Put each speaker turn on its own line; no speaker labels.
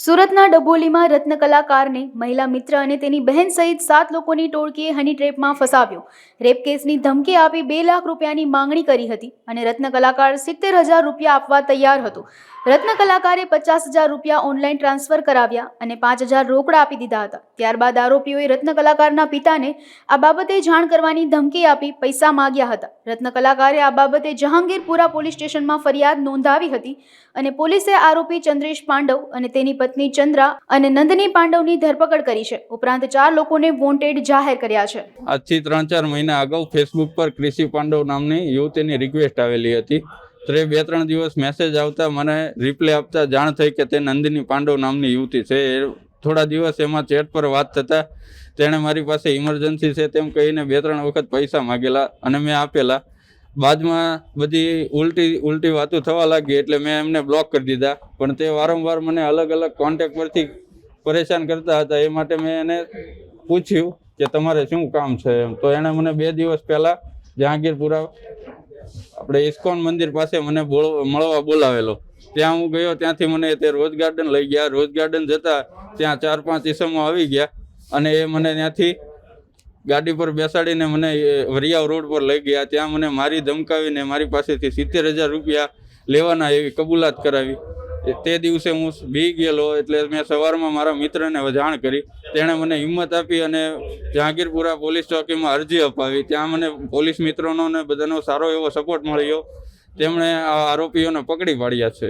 સુરતના ડભોલીમાં રત્ન કલાકારને મહિલા મિત્ર અને તેની બહેન સહિત 7 લોકોની ટોળકીએ હની ટ્રેપમાં ફસાવ્યો. રેપ કેસની ધમકી આપી 2 લાખ રૂપિયાની માંગણી કરી હતી અને રત્ન કલાકાર 70,000 રૂપિયા આપવા તૈયાર હતો. રત્ન કલાકારે 50,000 રૂપિયા ઓનલાઈન ટ્રાન્સફર કરાવ્યા અને 5,000 રોકડા આપી દીધા હતા. ત્યારબાદ આરોપીઓએ રત્ન કલાકારના પિતાને આ બાબતે જાણ કરવાની ધમકી આપી પૈસા માંગ્યા હતા. રત્ન કલાકારે આ બાબતે જહાંગીરપુરા પોલીસ સ્ટેશનમાં ફરિયાદ નોંધાવી હતી અને પોલીસે આરોપી ચંદ્રેશ પાંડવ અને તેની પત્ની ચંદ્રા અને નંદની પાંડવની ધરપકડ કરી છે. ઉપરાંત 4 લોકોને વોન્ટેડ જાહેર કર્યા છે.
આજથી 3-4 મહિના અગાઉ ફેસબુક પર ક્રિશી પાંડવ નામની યુવતીની રિક્વેસ્ટ આવેલી હતી. તો 2-3 દિવસ મેસેજ આવતા મને રિપ્લે આપતા જાણ થઈ કે તે નંદની પાંડવ નામની યુવતી છે. થોડા દિવસ એમાં ચેટ પર વાત થતાં તેણે મારી પાસે ઇમરજન્સી છે તેમ કહીને 2-3 વખત પૈસા માગેલા અને મેં આપેલા. બાદમાં બધી ઉલટી વાતો થવા લાગી એટલે મેં એમને બ્લોક કરી દીધા. પણ તે વારંવાર મને અલગ અલગ કોન્ટેક્ટ પરથી પરેશાન કરતા હતા. એ માટે મેં એને પૂછ્યું કે તમારે શું કામ છે એમ. તો એણે મને 2 દિવસ પહેલાં જહાંગીરપુરા આપણે ઇસ્કોન મંદિર પાસે મને મળવા બોલાવેલો. ત્યાં હું ગયો. ત્યાંથી મને તે રોઝ ગાર્ડન લઈ ગયા. રોઝ ગાર્ડન જતાં ત્યાં 4-5 ઈસમો આવી ગયા અને એ મને ત્યાંથી ગાડી પર બેસાડીને મને વરિયાવ રોડ પર લઈ ગયા. ત્યાં મને મારી ધમકાવીને મારી પાસેથી 70,000 રૂપિયા લેવાના એવી કબૂલાત કરાવી. તે દિવસે હું બી ગયેલો એટલે મેં સવારમાં મારા મિત્રને જાણ કરી. તેણે મને હિંમત આપી અને જહાંગીરપુરા પોલીસ ચોકીમાં અરજી અપાવી. ત્યાં મને પોલીસ મિત્રોનો ને બધાનો સારો એવો સપોર્ટ મળ્યો. તેમણે આ આરોપીઓને પકડી પાડ્યા છે.